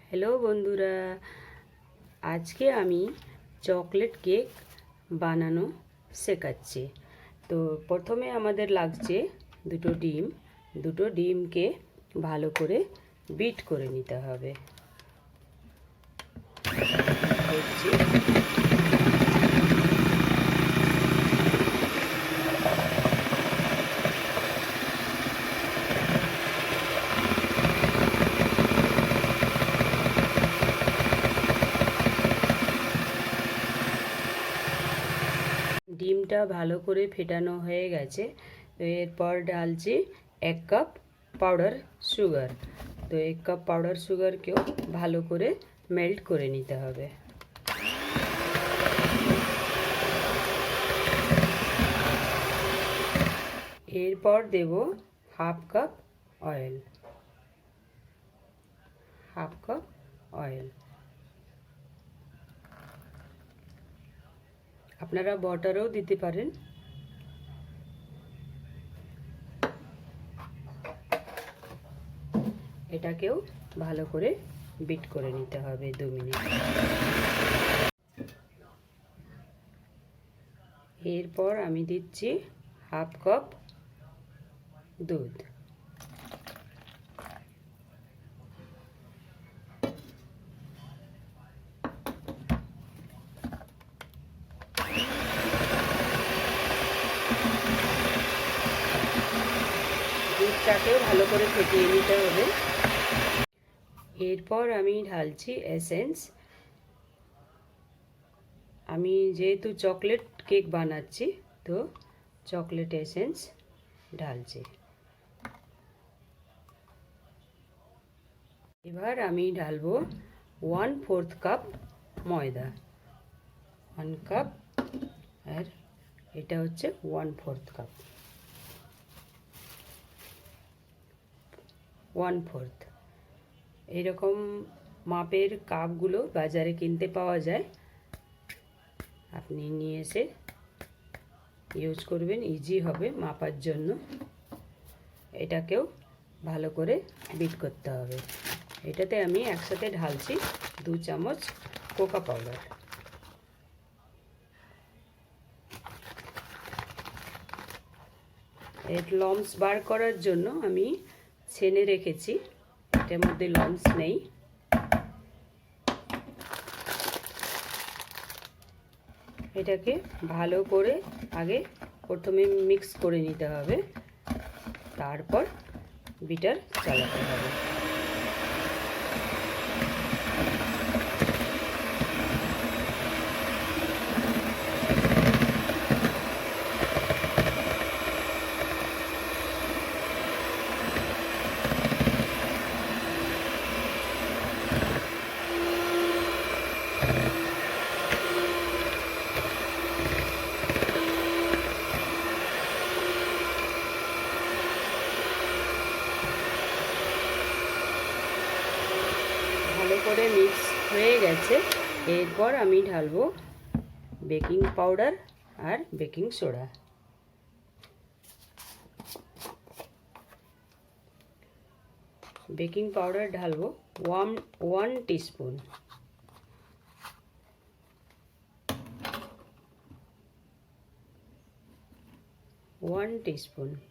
Hello বন্ধুরা, আজকে আমি চকলেট কেক বানানো শেখাচ্ছি। তো প্রথমে আমাদের লাগছে দুটো ডিমকে ভালো করে বিট করে নিতে হবে। করছি ডিমটা ভালো করে ফেটানো হয়ে গেছে। তো এরপর ঢালছি 1 কাপ পাউডার সুগার। তো 1 কাপ পাউডার সুগারকেও ভালো করে মেল্ট করে নিতে হবে। এরপর দেব হাফ কাপ অয়েল। আপনারা বাটারও দিতে পারেন। এটাকেও ভালো করে বিট করে নিতে হবে 2 মিনিট। এরপর আমি দিচ্ছি হাফ কাপ দুধ। দুধটাকেও ভালো করে ফেটিয়ে নিতে হবে। এরপর আমি ঢালছি এসেন্স। আমি যেহেতু চকলেট কেক বানাচ্ছি, তো চকলেট এসেন্স ঢালছি। এবার আমি ঢালবো 1/4 কাপ ময়দা। 1 কাপ আর এটা হচ্ছে 1/4 কাপ। 1/4 এরকম মাপের কাপগুলো বাজারে কিনতে পাওয়া যায়। আপনি নিয়ে এসে ইউজ করবেন, ইজি হবে মাপার জন্য। এটাকেও ভালো করে বিট করতে হবে। এটাতে আমি একসাথে ঢালছি 2 চামচ কোকো পাউডার। এর লম্পস বার করার জন্য আমি ছেনে রেখেছি, এটার মধ্যে লম্পস নেই। এটাকে ভালো করে আগে প্রথমে মিক্স করে নিতে হবে, তারপর বিটার চালাতে হবে। ভালো করে মিক্স হয়ে গেছে। এরপর আমি ঢালবো বেকিং পাউডার আর বেকিং সোডা। বেকিং পাউডার ঢালবো 1 টিস্পুন।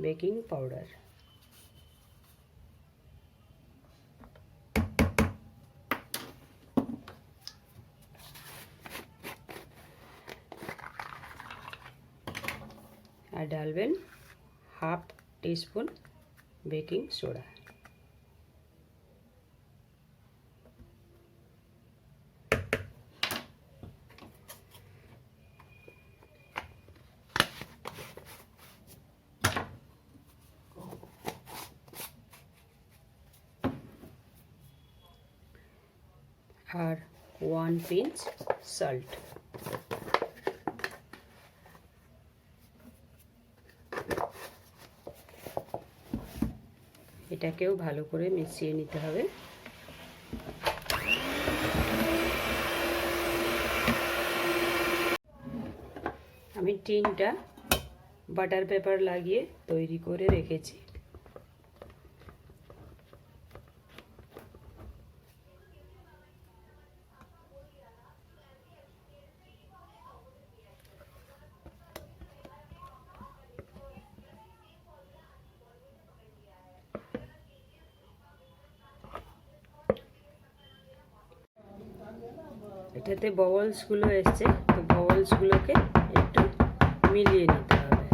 Baking powder. আর ডালবেন হাফ টিস্পুন বেকিং সোডা। আর 1 পিঞ্চ সল্ট। এটাকেও ভালো করে মিশিয়ে নিতে হবে। আমি টিনটা বাটার পেপার লাগিয়ে তৈরি করে রেখেছি। এটাতে বাবলসগুলো এসছে, তো বাবলসগুলোকে একটু মিলিয়ে নিতে হবে।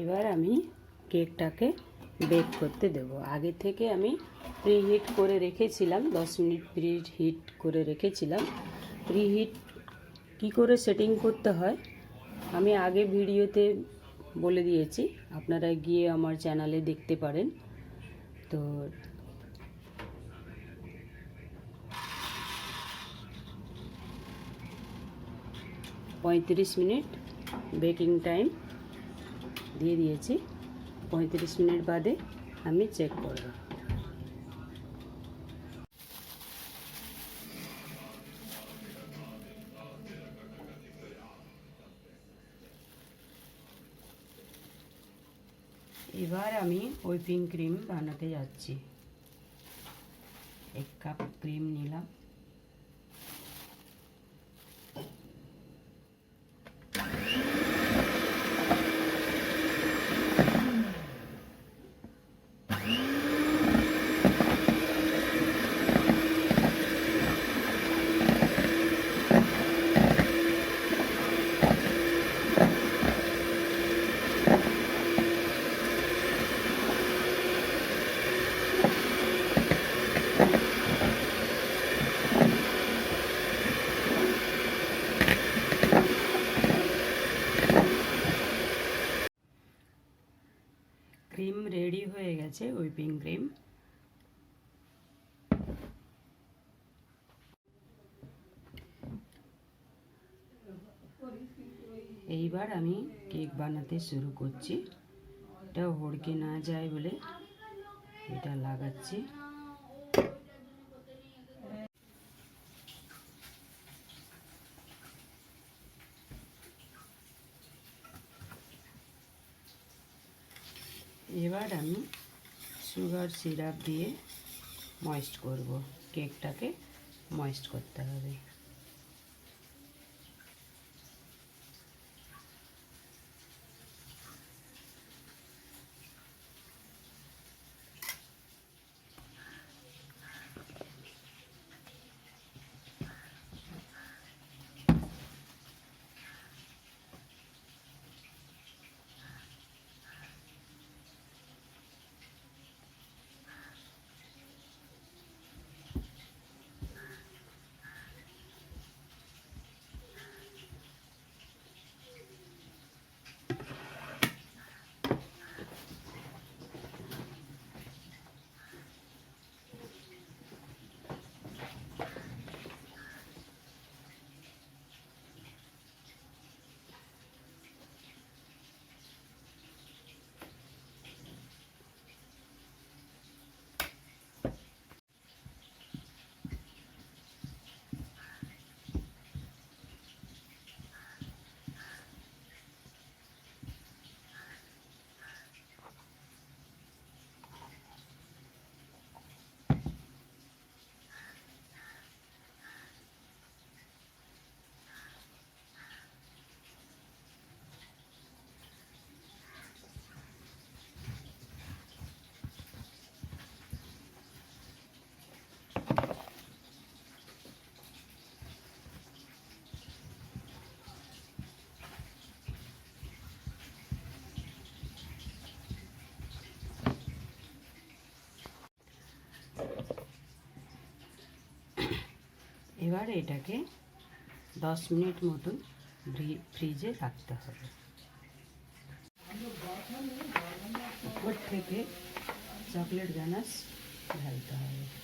এবার আমি কেকটাকে বেক করতে দেব। আগে থেকে আমি প্রিহিট করে রেখেছিলাম, 10 মিনিট প্রিহিট করে রেখেছিলাম। প্রিহিট কি করে সেটিং করতে হয় আমি আগে ভিডিওতে বলে দিয়েছি, আপনারা গিয়ে আমার চ্যানেলে দেখতে পারেন। তো পঁয়ত্রিশ মিনিট বেকিং টাইম দিয়ে দিয়েছি। 35 মিনিট বাদে আমি চেক করব। এবার আমি হুইপিং ক্রিম বানাতে যাচ্ছি। 1 কাপ ক্রিম নিলাম। ক্রিম রেডি হয়ে গেছে, হুইপিং ক্রিম। এইবার আমি কেক বানাতে শুরু করছি। এটা হড়কে না যায় বলে এটা লাগাচ্ছি। এবার আমি সুগার সিরাপ দিয়ে ময়েস্ট করব। কেকটাকে ময়েস্ট করতে হবে। এবার এটাকে 10 মিনিট মতন ফ্রিজে রাখতে হবে। উপর থেকে চকলেট গানাশ ঢালতে হবে।